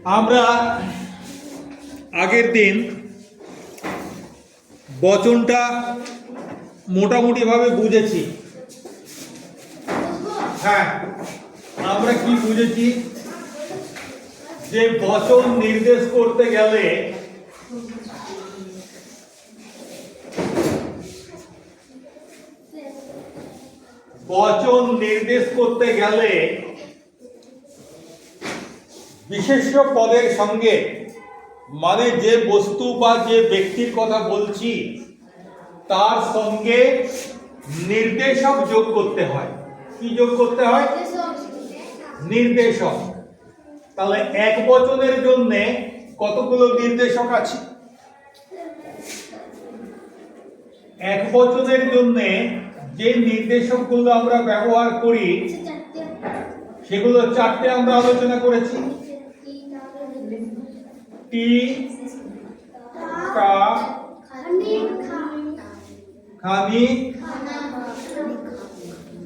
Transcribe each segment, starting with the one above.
আমরা আগের দিন বচনটা মোটামুটিভাবে বুঝেছি। হ্যাঁ, আমরা কি বুঝেছি যে বচন নির্দেশ করতে গেলে বিশেষ্য পদের সঙ্গে মানে যে বস্তু বা যে ব্যক্তির কথা বলছি তার সঙ্গে নির্দেশক যোগ করতে হয়। কি যোগ করতে হয়? নির্দেশক। তাহলে এক বচনের জন্য কতগুলো নির্দেশক আছে? এক বচনের জন্য যে নির্দেশকগুলো আমরা ব্যবহার করি সেগুলো চারটে আমরা আলোচনা করেছি। টি, কা, খানি,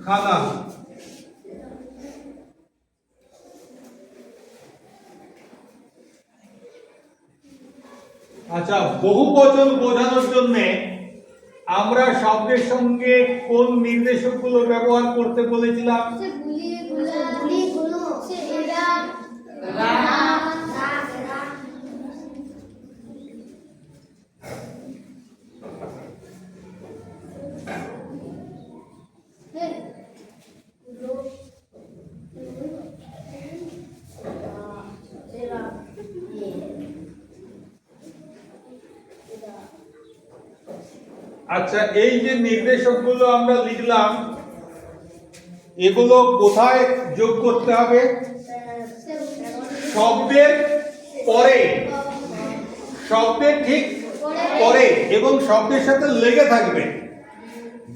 খানা। আচ্ছা, বহুবচন বোঝানোর জন্য আমরা শব্দের সঙ্গে কোন নির্দেশকগুলো ব্যবহার করতে বলেছিলাম? আচ্ছা, এই যে নির্দেশকগুলো আমরা লিখলাম এগুলো কোথায় যোগ করতে হবে? শব্দের পরে, শব্দের ঠিক পরে এবং শব্দের সাথে লেগে থাকবে।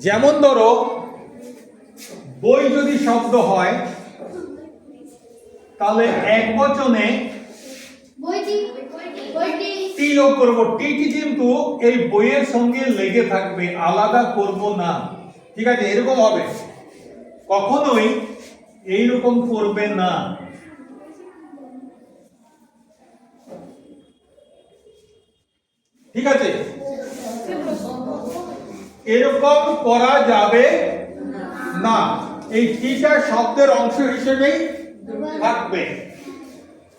যেমন ধরো বই যদি শব্দ হয় তাহলে এক বচনে টি যোগ করবো। টিটি কিন্তু এই বইয়ের সঙ্গে লেগে থাকবে, আলাদা করব না। ঠিক আছে, এরকম হবে, কখনোই এইরকম করবে না। ঠিক আছে, এরকম করা যাবে না। এই টিটা শব্দের অংশ হিসেবেই থাকবে।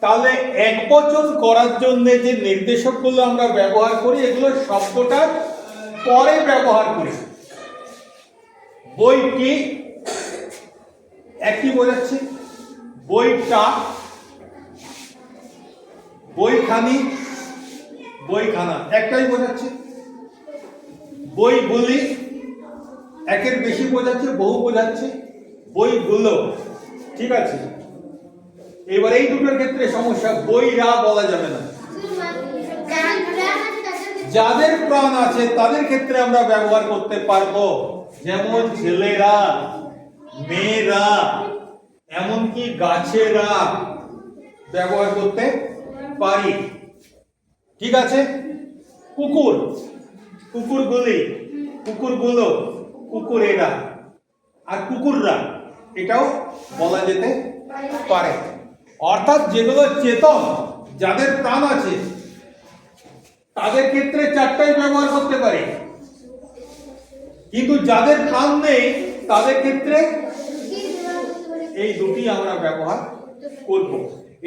তাহলে এক বচন করার জন্য যে নির্দেশকগুলো আমরা ব্যবহার করি এগুলো শব্দটার পরে ব্যবহার করি। বইটি একই বোঝাচ্ছে, বইটা, বইখানি, বইখানা একটাই বোঝাচ্ছে। বইগুলি একের বেশি বোঝাচ্ছে, বহু বোঝাচ্ছে। বইগুলো, ঠিক আছে। এবার এই দুটোর ক্ষেত্রে সমস্যা, বইরা বলা যাবে না। যাদের প্রাণ আছে তাদের ক্ষেত্রে আমরা ব্যবহার করতে পারবো, যেমন ছেলেরা, মেয়েরা, এমনকি গাছেরা ব্যবহার করতে পারি। ঠিক আছে। কুকুর, কুকুরগুলি, কুকুরগুলো, কুকুরেরা আর কুকুররা এটাও বলা যেতে পারে। অর্থাৎ যেগুলো চেতন, যাদের প্রাণ আছে তাদের ক্ষেত্রে চারটাই ব্যবহার করতে পারি, কিন্তু যাদের প্রাণ নেই তাদের ক্ষেত্রে এই দুটি আমরা ব্যবহার করব।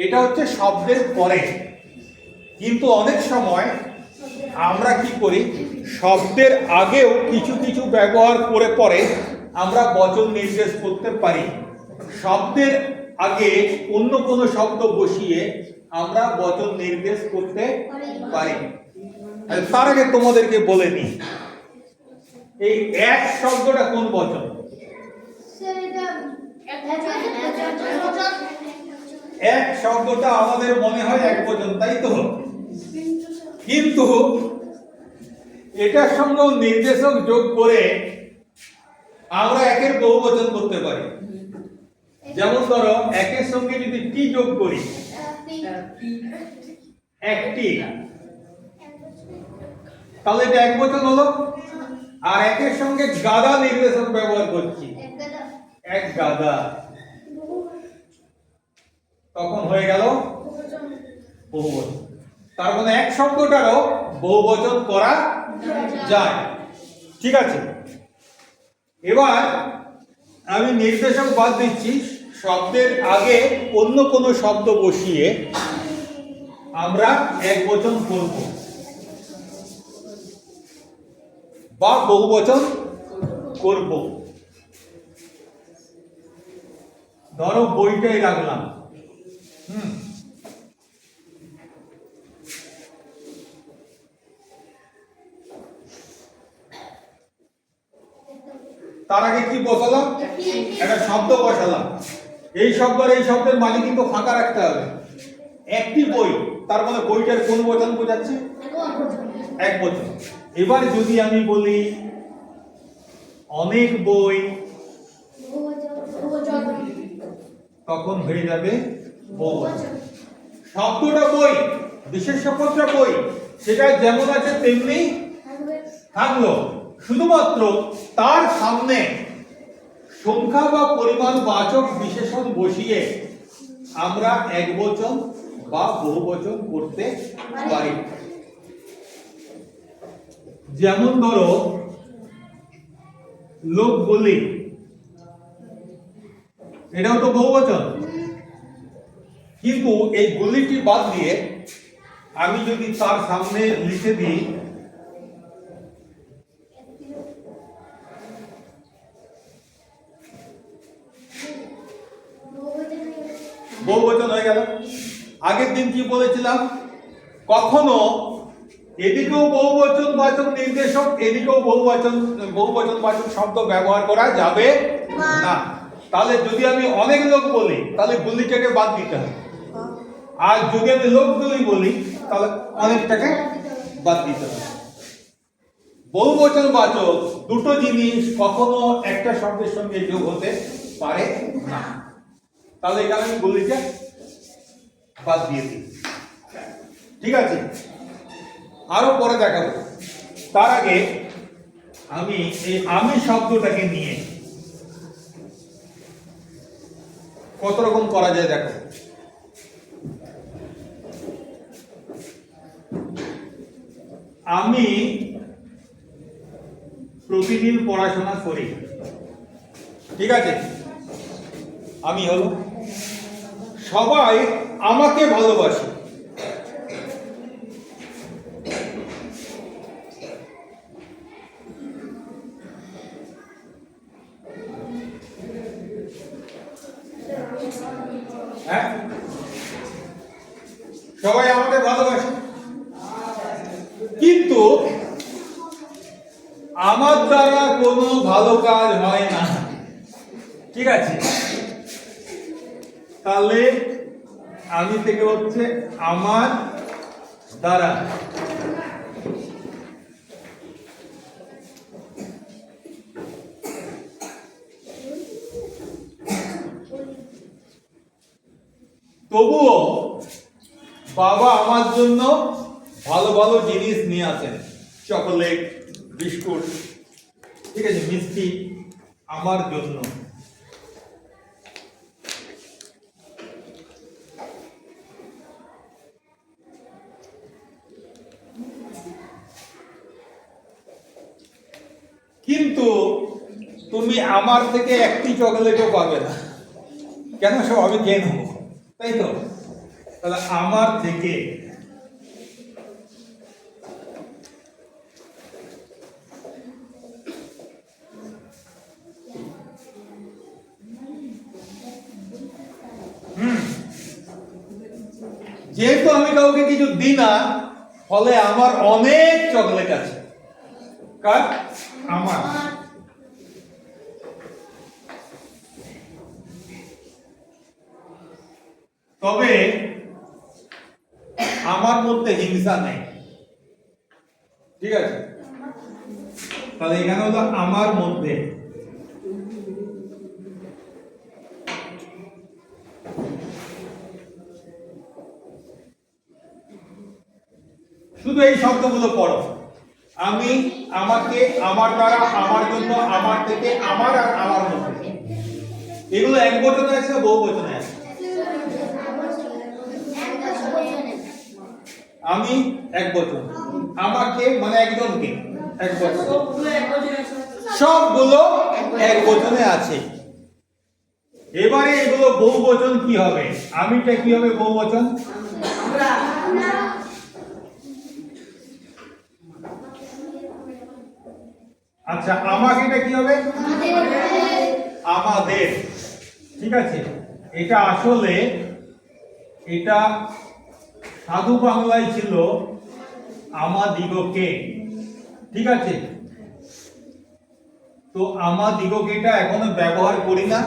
এটা হচ্ছে শব্দের পরে। কিন্তু অনেক সময় আমরা কি করি, শব্দের আগেও কিছু কিছু ব্যবহার করে পরে আমরা বচন নির্দেশ করতে পারি। শব্দের আগে অন্য কোনো শব্দ বসিয়ে আমরা বচন নির্দেশ করতে পারি। তার আগে তোমাদেরকে বলে নিই, এই এক শব্দটা কোন বচন? এক শব্দটা আমাদের মনে হয় এক বচন, তাই তো? কিন্তু এটার সঙ্গে নির্দেশক যোগ করে আমরা একের বহু বচন করতে পারি। যেমন ধরো একের সঙ্গে যদি টি যোগ করি, একটি, তাহলে এটা এক বচন হলো। আর একের সঙ্গে গাদা নির্দেশক ব্যবহার করছি, এক গাদা, তখন হয়ে গেল বহুবচন। তার মানে এক শব্দটারও বহুবচন করা যায়। ঠিক আছে, এবার আমি নির্দেশক বাদ দিচ্ছি। শব্দের আগে অন্য কোনো শব্দ বসিয়ে আমরা একবচন করব বা বহুবচন করব। ধরো বইটাই রাখলাম। তার আগে কি বসালাম? একটা শব্দ বসালাম। এই শব্দ আর এই শব্দের মাঝে কিন্তু ফাঁকা রাখতে হবে। একটি বই, তার মানে বইটার কোন বচন বোঝাচ্ছে? এক বচন। এবার যদি আমি বলি অনেক বই, তখন হয়ে যাবে বহুবচন। শব্দটা বই, বিশেষ্যপদটা বই, সেটা যেমন আছে তেমনি থাকলো, শুধুমাত্র তার সামনে সংখ্যা বা পরিমাণ বাচক বিশেষণ বসিয়ে আমরা একবচন বা বহুবচন করতে পারি। যেমন ধরো লোকগুলি, এটাও তো বহুবচন, কিন্তু এই গুলিটি বাদ দিয়ে আমি যদি তার সামনে লিখে দিই বহুবচন হয়ে গেল। আগের দিন কি বলেছিলাম? কখনো এদিকেও বহুবচন বাচক নির্দেশক, এদিকেও বহুবচন বাচক শব্দ ব্যবহার করা যাবে না। তাহলে যদি আমি অনেক লোক বলি তাহলে গুলিটাকে বাদ দিতে হবে, আর যদি আমি লোকগুলি বলি তাহলে অনেকটাকে বাদ দিতে হবে। বহুবচন বাচক দুটো জিনিস কখনো একটা শব্দের সঙ্গে যোগ হতে পারে না। তাহলে এখানে আমি গুলিটা বাদ দিয়ে দিই। ঠিক আছে, আরো পরে দেখাবো। তার আগে আমি এই আমি শব্দটাকে নিয়ে কত রকম করা যায় দেখো। আমি প্রতিদিন পড়াশোনা করি। ঠিক আছে, আমি হলো সবাই আমাকে ভালোবাসে। হ্যাঁ, সবাই আমাকে ভালোবাসে, কিন্তু আমার দ্বারা কোনো ভালো কাজ হয় না। ঠিক আছে, তাহলে আমি থেকে হচ্ছে আমার দ্বারা। তবুও বাবা আমার জন্য ভালো ভালো জিনিস নিয়ে আসেন, চকোলেট, বিস্কুট, ঠিক আছে, মিষ্টি আমার জন্য। কিন্তু তুমি আমার থেকে একটি চকোলেটও পাবে না, কেন? সব আমি খেয়ে নেবো, তাই তো? তাহলে আমার থেকে যেহেতু আমি কাউকে কিছু দিই না, ফলে আমার অনেক চকলেট আছে। কার? আমার। তবে আমার মধ্যে হিংসা নেই। ঠিক আছে, তাহলে এখানে হলো আমার মধ্যে। শুধু এই শব্দগুলো পড়ো। আমি, আমাকে, আমার দ্বারা, আমার জন্য, আমার থেকে, আমার আর আমার মধ্যে। এগুলো এক বচনে আছে না বহু বচনে আছে? আমি এক বচন, আমাকে মানে একজনকে এক বচন, সবগুলো এক বচনে আছে। এবারে এগুলো বহু বচন কি হবে? আমিটা কি হবে বহু বচন? আচ্ছা, আমাকে এটা কি হবে? আমাদের। ঠিক আছে, এটা আসলে এটা সাধু বাংলায় ছিল আমাদিগকে। ঠিক আছে, তো আমাদিগকে এটা এখনো ব্যবহার করি না,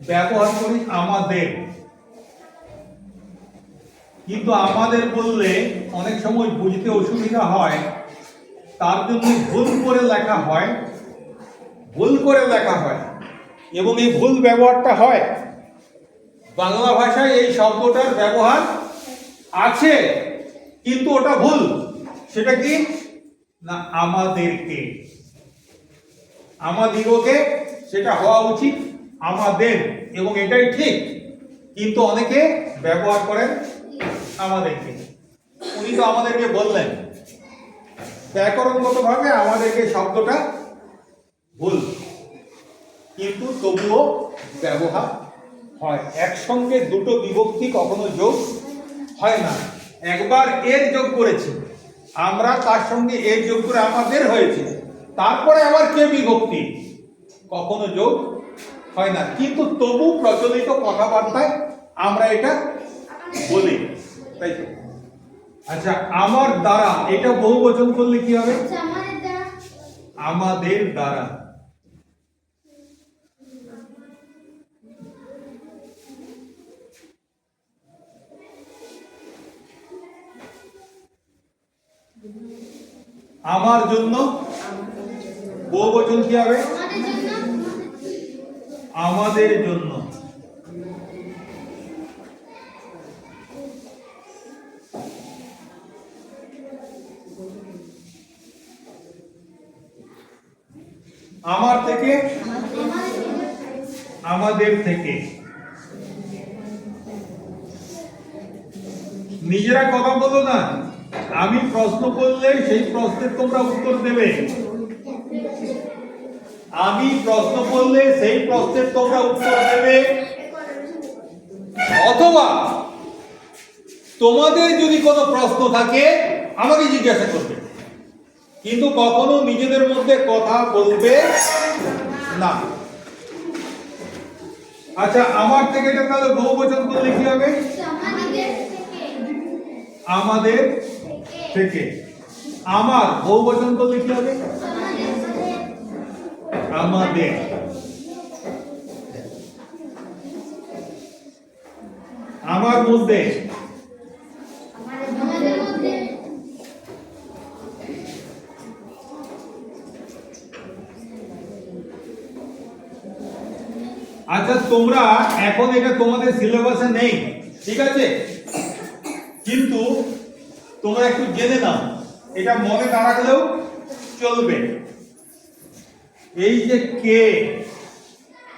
ব্যবহার করি আমাদের। কিন্তু আমাদের বললে অনেক সময় বুঝতে অসুবিধা হয়, তার জন্য ভুল করে লেখা হয়, ভুল করে লেখা হয়। এবং এই ভুল ব্যবহারটা হয় বাংলা ভাষায়, এই শব্দটার ব্যবহার আছে কিন্তু ওটা ভুল। সেটা কি না, আমাদেরকে, আমাদিগকে সেটা হওয়া উচিত আমাদের, এবং এটাই ঠিক। কিন্তু অনেকে ব্যবহার করেন আমাদেরকে। উনি তো আমাদেরকে বললেন, ব্যাকরণগতভাবে আমাদেরকে শব্দটা ভুল, কিন্তু তবুও ব্যবহার হয়। একসঙ্গে দুটো বিভক্তি কখনো যোগ হয় না। একবার এর যোগ করেছি আমরা, তার সঙ্গে এর যোগ করে আমাদের হয়েছে, তারপরে আবার কে বিভক্তি, কখনো যোগ হয় না। কিন্তু তবু প্রচলিত কথাবার্তায় আমরা এটা বলি, তাই তো? আচ্ছা, আমার দ্বারা, এটা বহু বচন করলে কি হবে? আমাদের দ্বারা। আমার জন্য বহু বচন কি হবে? আমাদের জন্য। আমার থেকে, আমাদের থেকে। নিজেরা কথা বলো না, আমি প্রশ্ন করলে সেই প্রশ্নের তোমরা উত্তর দেবে। আমি প্রশ্ন করলে সেই প্রশ্নের তোমরা উত্তর দেবে, অথবা তোমাদের যদি কোনো প্রশ্ন থাকে আমাকে জিজ্ঞাসা করবে, কিন্তু কখনো নিজেদের মধ্যে কথা বলবে না। আচ্ছা, আমার থেকে এটা তাহলে বহু বচন করলে কি হবে? আমাদের থেকে। আমার বহু বচন করলে কি হবে? আমাদের। আমার মধ্যে। আচ্ছা, তোমরা এখন এটা তোমাদের সিলেবাসে নেই, ঠিক আছে, কিন্তু তোমরা একটু জেনে নাও, এটা মনে না রাখলেও চলবে। এই যে কে,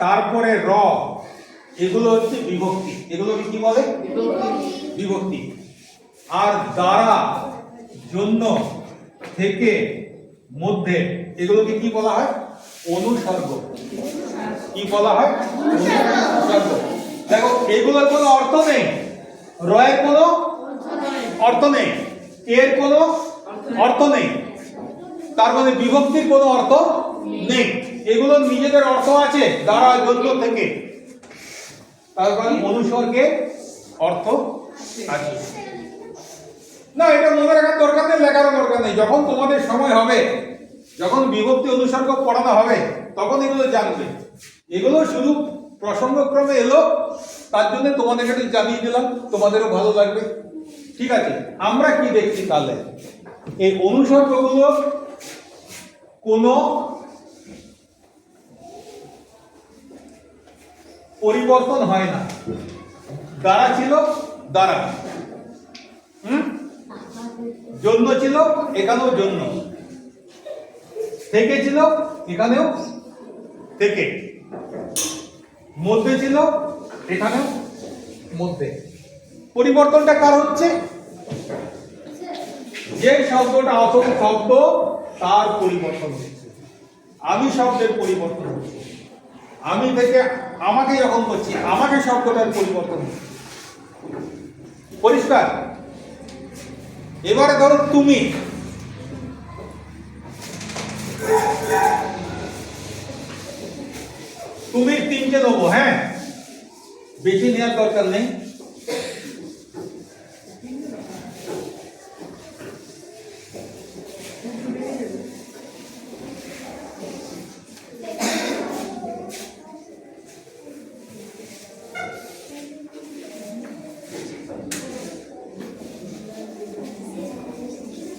তারপরে র, এগুলো হচ্ছে বিভক্তি। এগুলোকে কি বলে? বিভক্তি। আর দ্বারা, জন্য, থেকে, মধ্যে, এগুলোকে কি বলা হয়? অনুসর্গ। কি বলা হয়? অনুসর্গ। দেখো, এগুলোর কোনো অর্থ নেই, রয়ের কোনো অর্থ নেই, এর কোনো অর্থ নেই, তার মানে বিভক্তির কোনো অর্থ নেই। এগুলো নিজেদের অর্থ আছে, দ্বারা, জন্য, থেকে, তার মানে অনুসর্গে অর্থ আছে। না, এটা মনে রাখার দরকার নেই, লেখার দরকার নেই। যখন তোমাদের সময় হবে, যখন বিভক্তি অনুসর্গ পড়ানো হবে, তখন এগুলো জানবে। এগুলো শুধু প্রসঙ্গক্রমে এলো, তার জন্য তোমাদের কাছে জানিয়ে দিলাম, তোমাদেরও ভালো লাগবে। ঠিক আছে, আমরা কি দেখছি তাহলে? এই অনুসর্গগুলো কোনো পরিবর্তন হয় না। দ্বারা ছিল, দ্বারা, জন্য ছিল, এখানেও জন্য, থেকে ছিল, এখানেও থেকে, মধ্যে ছিল, এখানেও মধ্যে। পরিবর্তনটা কার হচ্ছে? যে শব্দটা আসল শব্দ তার পরিবর্তন হচ্ছে, আমি শব্দের পরিবর্তন হচ্ছে, আমি থেকে আমাকে যখন করছি আমাকে শব্দটার পরিবর্তন হচ্ছে। পরিষ্কার? এবারে ধরো তুমি, তুমি তিনটে দেবো, হ্যাঁ, বেশি নেওয়ার দরকার নেই।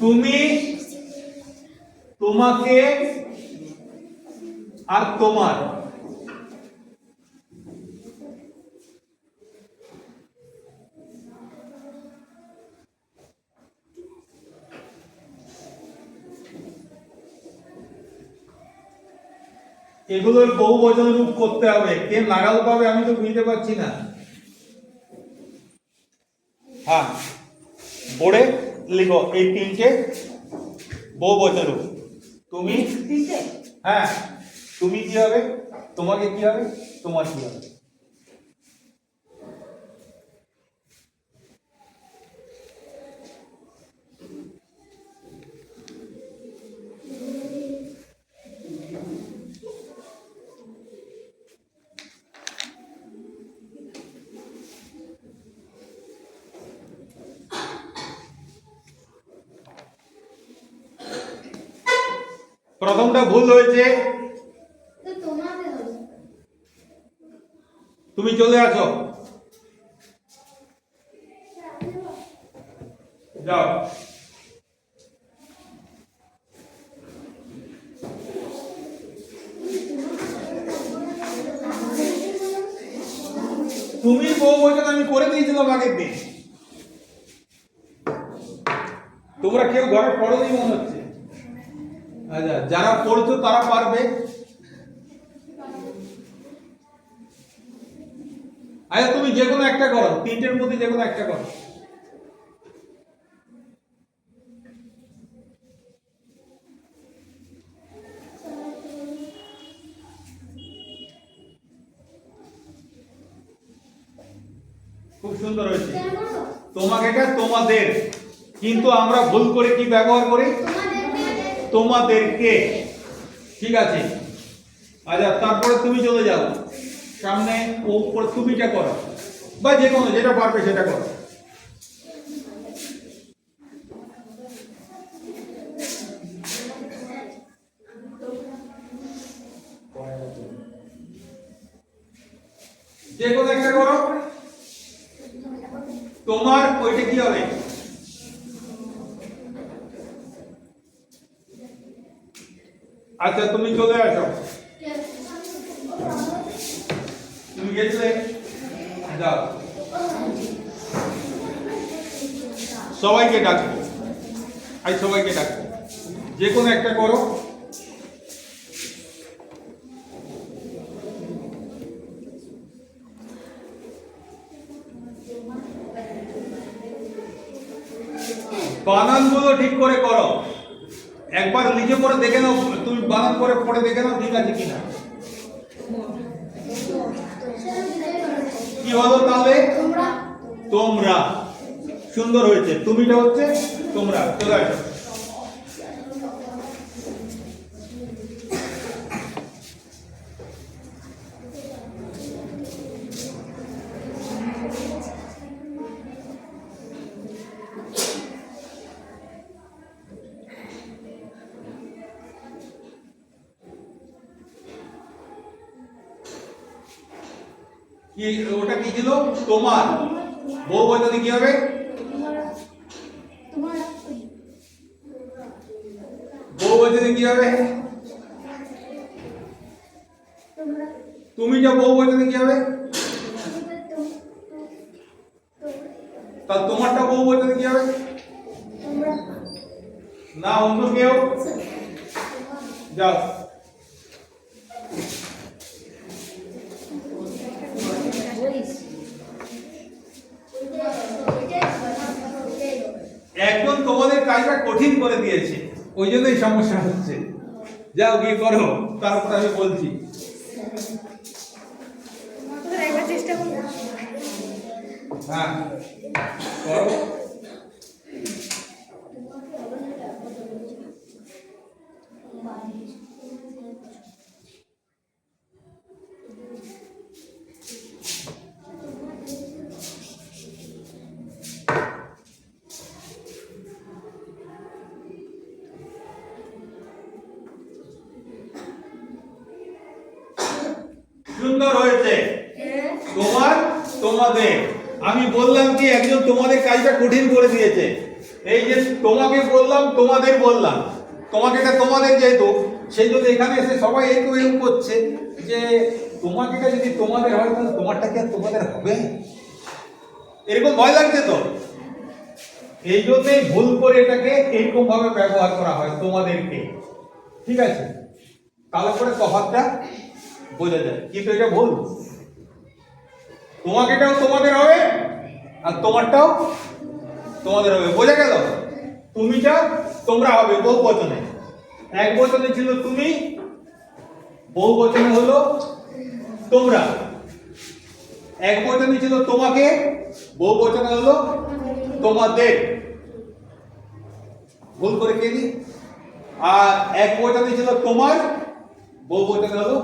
তুমি, তোমাকে আর তোমার। এগুলোর বহুবচন রূপ করতে হবে, কে লাগাল পাবে আমি তো বুঝতে পারছি না। হ্যাঁ, বোর্ডে লিখো এই তিনটে বহুবচন রূপ। তুমি, হ্যাঁ, তুমি কি হবে, তোমাকে কি হবে, তোমার কি হবে। প্রথমটা ভুল হয়েছে, তুমি চলে আসো, যাও। তুমি বহুবচন আমি করে দিয়েছিলাম আগের দিন, তোমরা কেউ ঘরে পড়োনি মনে হচ্ছে। আচ্ছা, যারা পড়ছো তারা পারবে। আচ্ছা, তুমি যে কোনো একটা করো, তিনটের মধ্যে যে কোনো একটা করো। খুব সুন্দর হয়েছে। তোমাকে এটা তোমাদের, কিন্তু আমরা ভুল করে কি ব্যবহার করি, তোমাদেরকে। ঠিক আছে, আচ্ছা, তারপরে তুমি চলে যাও সামনে, উপরে তুমিটা করো, বা যে কোনো যেটা পারবে সেটা করো। যে কোনো একটা করো। তোমার ওইটা কি হবে, আচ্ছা তুমি চলে আসো, তুমি গেছিলে, যাও। সবাইকে ডাকবো, আজ সবাইকে ডাকবো, যে কোনো একটা করো। বানানগুলো ঠিক করে করো, একবার লিখে পড়ে দেখে নাও, তুমি বানান করে পড়ে দেখে নাও ঠিক আছে কিনা। কি হলো তাহলে, তোমরা। সুন্দর হয়েছে, তুমিটা হচ্ছে তোমরা। চলে আসো। কি ওটা কি ছিল, তোমার। বহুবচনে কি হবে, বহুবচনে কি হবে, তুমিটা বহুবচনে কি হবে, তা তোমারটা বহুবচনে কি হবে, না অন্য কেউ, যাও। একজন তোমাদের কাজটা কঠিন করে দিয়েছে, ওই জন্যই সমস্যা হচ্ছে। যাও গিয়ে করো, তারপর আমি বলছি। হ্যাঁ করো। সুন্দর হয়েছে। তোমার তোমাদের, আমি বললাম কি একজন তোমাদের কাজটা কঠিন করে দিয়েছে। এই যে তোমাকে বললাম, তোমাদের বললাম, তোমাকে তোমাদের যেহেতু, সেই জন্য এখানে এসে সবাই এই করছে যে তোমাকে যদি তোমাদের হয় তাহলে তোমারটা কি আর তোমাদের হবে, এরকম ভয় লাগছে তো। এই জন্যই ভুল করে এটাকে এইরকম ভাবে ব্যবহার করা হয় তোমাদেরকে, ঠিক আছে? তাহলে করে তফাৎটা বোঝা যায়, কিন্তু এটা ভুল। তোমাকেটাও তোমাদের হবে আর তোমারটাও তোমাদের হবে, বোঝা গেল? তুমিটা তোমরা হবে বহু বচনে, এক বচনে ছিল তুমি, বহু বচনে হলো তোমরা। এক বচনে ছিল তোমাকে, বহু বচনে হলো তোমাদের। ভুল করে কে দি? আর এক বচনে ছিল তোমার, বহু বচনে হলো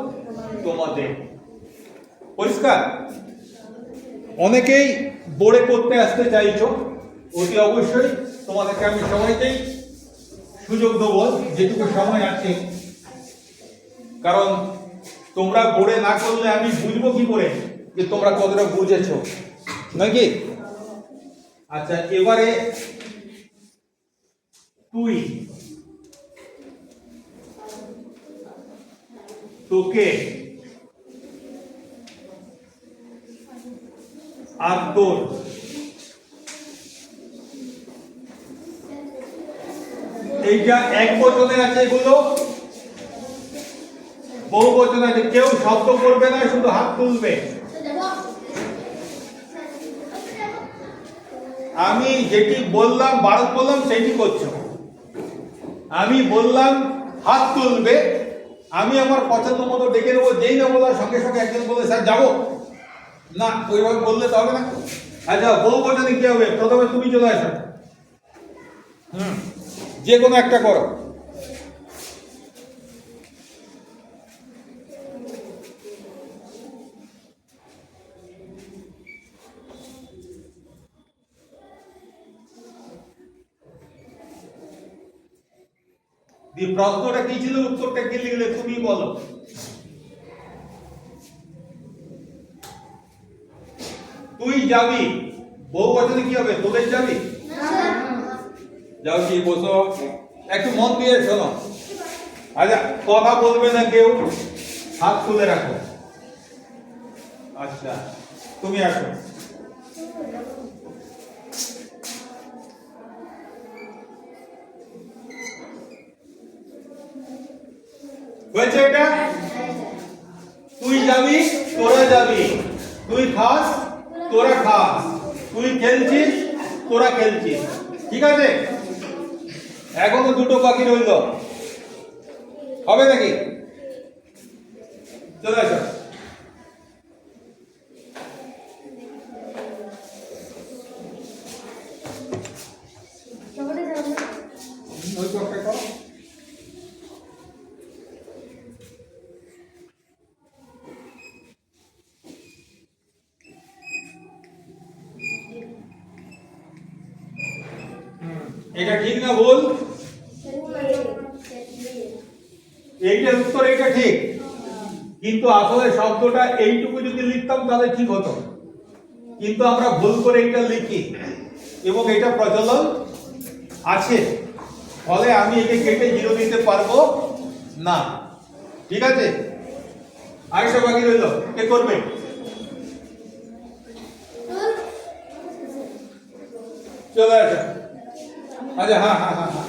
তোমাদের। পরিষ্কার? অনেকেই বোর্ডে করতে আসতে চাইছো, অতি অবশ্যই তোমাদেরকে আমি সবাইকেই সুযোগ দেবো যেটুকু সময় আছে, কারণ তোমরা বোর্ডে না করলে আমি বুঝবো কি করে যে তোমরা কতটা বুঝেছো, নাকি? আচ্ছা, এবারে তুই, তোকে আর তোর, এইটা এক বচনে আছে, এগুলো বহু বচনে আছে। কেউ শব্দ করবে না, শুধু হাত তুলবে। আমি যেটি বললাম, ভারত বললাম, সেইটি করছো। আমি বললাম হাত তুলবে, আমি আমার পছন্দ মতো ডেকে নেবো, যেই না বলার সঙ্গে সঙ্গে একজন বলে স্যার যাবো না, ওইভাবে বললে তো হবে না। আচ্ছা, বহু বচনে কি হবে? প্রথমে তুমি চলে আসো, যে কোনো একটা করো। প্রশ্নটা কি ছিল, উত্তরটা কি লিখলে তুমি বলো। তুই যাবি, বহু বচনে কি হবে? তোদের যাবি। যাও কি বসো, একটু মন দিয়ে শোনো। আচ্ছা, কথা বলবে না কেউ, হাত তুলে রাখো। আচ্ছা, তুমি আসো। হয়েছে এটা? তুই যাবি, তোরা যাবি। তুই খাস, তোরা খাস। তুই খেলছিস, তোরা খেলছিস। ঠিক আছে? এখনো দুটো বাকি রইল, হবে নাকি? চলে আসো। ওই পক্ষে করো। এটা ঠিক না ভুল? এইটার উত্তর এইটা ঠিক, কিন্তু আসলে শব্দটা এইটুকু যদি লিখতাম তাহলে ঠিক হতো, কিন্তু আমরা ভুল করে এটা লিখি এবং এটা প্রচলন আছে, ফলে আমি একে কেটে জিরো দিতে পারবো না। ঠিক আছে? আরেকটা বাকি রইল, কে করবে? চলে আসো। আচ্ছা, হ্যাঁ হ্যাঁ হ্যাঁ হ্যাঁ,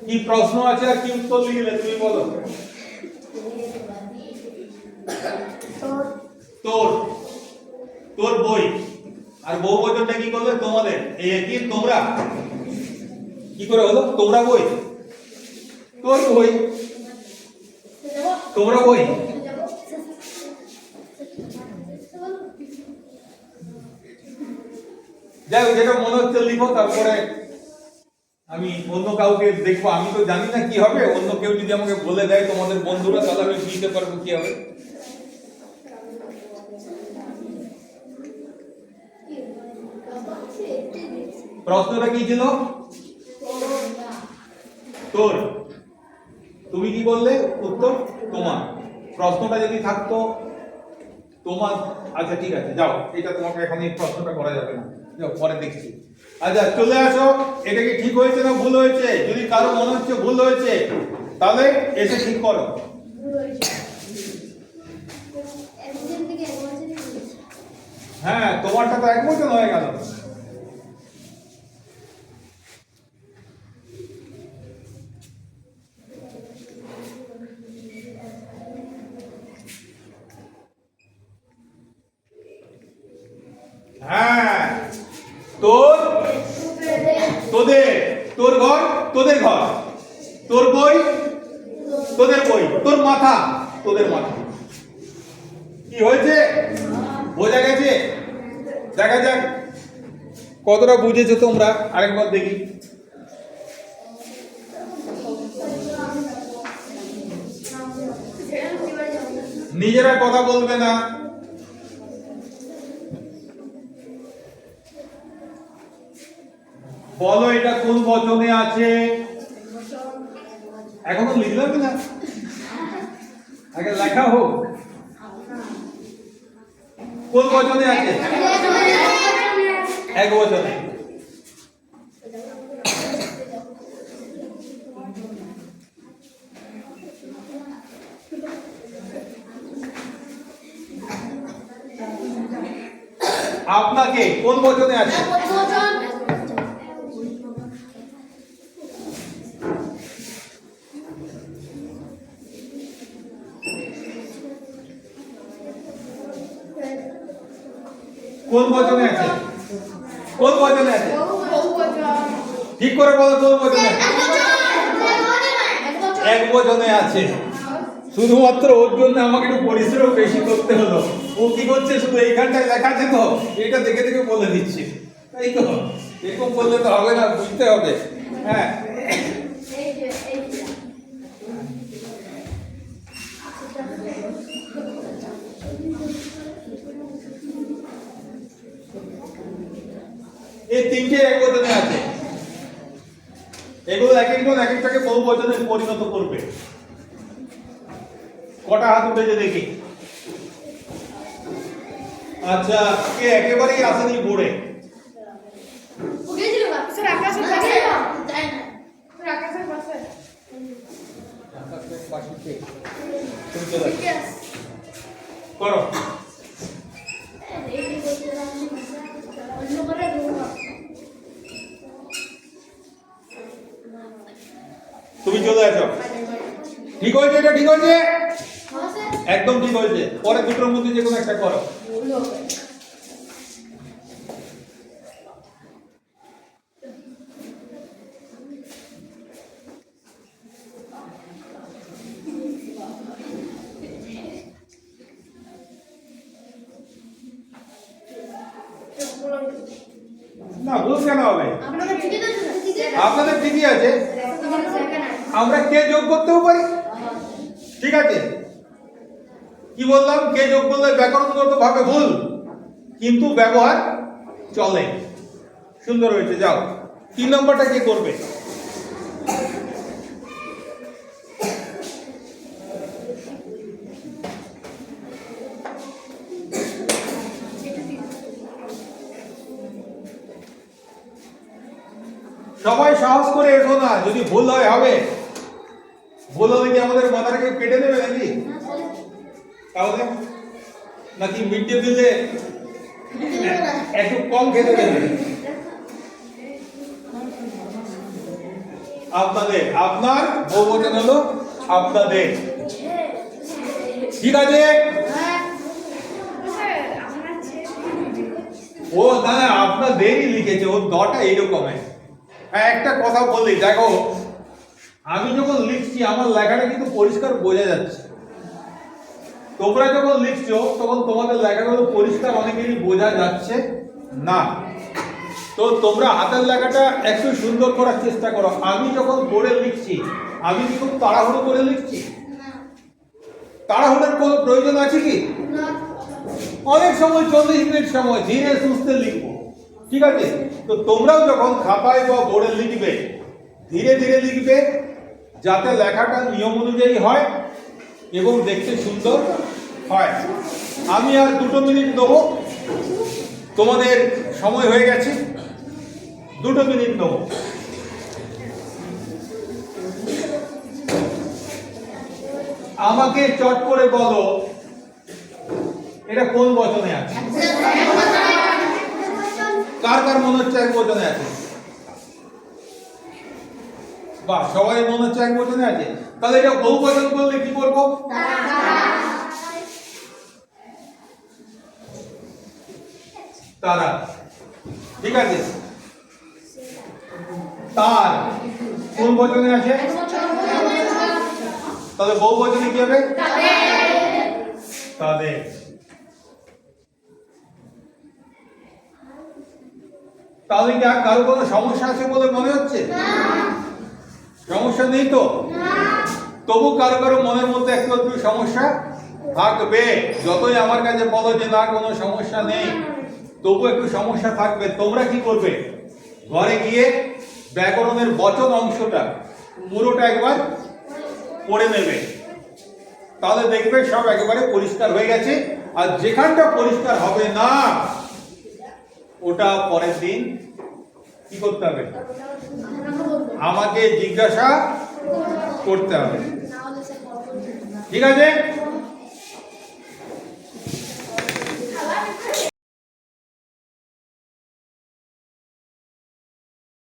কি প্রশ্ন আছে আর কি উত্তর লিখলে তুমি বলো। তোর তোর বই আর বহু বচনটা কি করলে তোমাদের, এই একই তোমরা কি করে হলো তোমরা বই, তোর বই তোমরা বই। যাই হোক, যেটা মনে হচ্ছে লিখো, তারপরে আমি অন্য কাউকে দেখবো। আমি তো জানি না কি হবে, অন্য কেউ যদি আমাকে বলে দেয় তোমাদের বন্ধুরা, তাহলে আমি বুঝতে পারবো কি হবে। প্রশ্নটা কি ছিল? তোর, তুমি কি বললে উত্তর তোমার। প্রশ্নটা যদি থাকতো তোমার, আচ্ছা ঠিক আছে যাও, এটা তোমাকে এখন এই প্রশ্নটা করা যাবে না, যাও পরে দেখছি। আচ্ছা চলে আসো, এটা কি ঠিক হয়েছে না ভুল হয়েছে? যদি কারো মনে হচ্ছে ভুল হয়েছে তাহলে এসে ঠিক করো। হ্যাঁ, তোমারটা তো এক বছর হয়ে গেল। হ্যাঁ, তোর তোদের, তোর ঘর তোদের ঘর, তোর বই তোদের বই, তোর মাথা তোদের মাথা। কি হয়েছে? বোঝা গেছে? দেখা যাক কতটা বুঝেছো তোমরা, আরেকবার দেখি। নিজেরা কথা বলবে না। বলো এটা কোন বচনে আছে? এখনো লিখলাম না, আগে লেখা হোক। কোন বচনে আছে? এক বচনে। আপনাকে কোন বচনে আছে? কোন বচনে আছে? কোন বচনে আছে? ঠিক করে বলো, কোন বচনে? এক বচনে আছে। শুধুমাত্র ওর জন্য আমাকে একটু পরিশ্রম বেশি করতে হলো। ও কি করছে, শুধু এইখানটায় লেখা আছে তো, এটা দেখে দেখে বলে দিচ্ছে, তাই তো। এরকম বললে তো হবে না, বুঝতে হবে। হ্যাঁ, এই তিনটে এক বচনে আছে। এগুলো এক একজন এক একটাকে বহু বচনে পরিণত করবে। কটা হাত উঠেছে দেখি। আচ্ছা, কে একেবারেই আসেনি বোর্ডে? করো। তুমি চলে আসো। ঠিক হয়েছে? এটা ঠিক হয়েছে? একদম ঠিক হয়েছে। পরে দুটোর মধ্যে যে কোনো একটা করো। না, ভুল কেন হবে? আপনাদের ঠিকই আছে। আমরা কে যোগ করতেও পারি, ঠিক আছে। কি বললাম? কে যোগ করলে ব্যাকরণগত ভাবে ভুল, কিন্তু ব্যবহার চলে। সুন্দর হয়েছে। যাও, 3 নম্বরটা কে করবে? সবাই সাহস করে এসো না, যদি ভুল হয় হবে। ভুল হলে কি আমাদের মাথাটাকে কেটে দেবে নাকি? তাহলে নাকি মিড ডে মিলে একটু কম খেতে দেবে? আপনাদের, আপনার বহুবচন হলো আপনাদের। ঠিক আছে? ও না না, আপনাদেরই লিখেছে, ও দটা এইরকম। একটা কথা বললি, দেখো আমি যখন লিখছি আমার লেখাটা কিন্তু পরিষ্কার বোঝা যাচ্ছে। তোমরা যখন লিখছো তখন তোমাদের লেখাগুলো পরিষ্কার অনেকেরই বোঝা যাচ্ছে না। তো তোমরা হাতের লেখাটা একটু সুন্দর করার চেষ্টা করো। আমি যখন বোর্ডে লিখছি আমি কি খুব তাড়াহুড়ো করে লিখছি? তাড়াহুড়োর কোনো প্রয়োজন আছে কি? অনেক সময় 40 মিনিট সময় ধীরে সুস্থে লিখবো। ঠিক আছে? তো তোমরাও যখন খাতায় বা বোর্ডে লিখবে ধীরে ধীরে লিখবে, যাতে লেখাটা নিয়ম অনুযায়ী হয় এবং দেখতে সুন্দর হয়। আমি আর 2 মিনিট দেবো, তোমাদের সময় হয়ে গেছে, 2 মিনিট দেবো। আমাকে চট করে বলো এটা কোন বচনে আছে? কার কার মনে হচ্ছে এক বচনে আছে? বাহ, সবাই মনে হচ্ছে এক বচনে আছে। তাহলে এটা বহু বচন করলে কি করবো? তারা। ঠিক আছে? তার কোন বচনে আছে? তাহলে বহু বচনে কি হবে? তাদের। তাহলে কি আর কারো কোনো সমস্যা আছে বলে মনে হচ্ছে? সমস্যা নেই তো? তবু কারো কারো মনের মধ্যে একটু একটু সমস্যা থাকবে। যতই আমার কাছে বলো যে না কোনো সমস্যা নেই, তবু একটু সমস্যা থাকবে। তোমরা কি করবে? ঘরে গিয়ে ব্যাকরণের বচন অংশটা পুরোটা একবার পড়ে নেবে, তাহলে দেখবে সব একেবারে পরিষ্কার হয়ে গেছে। আর যেখানটা পরিষ্কার হবে না ওটা পরের দিন কি করতে হবে? আমাকে জিজ্ঞাসা করতে হবে। ঠিক আছে?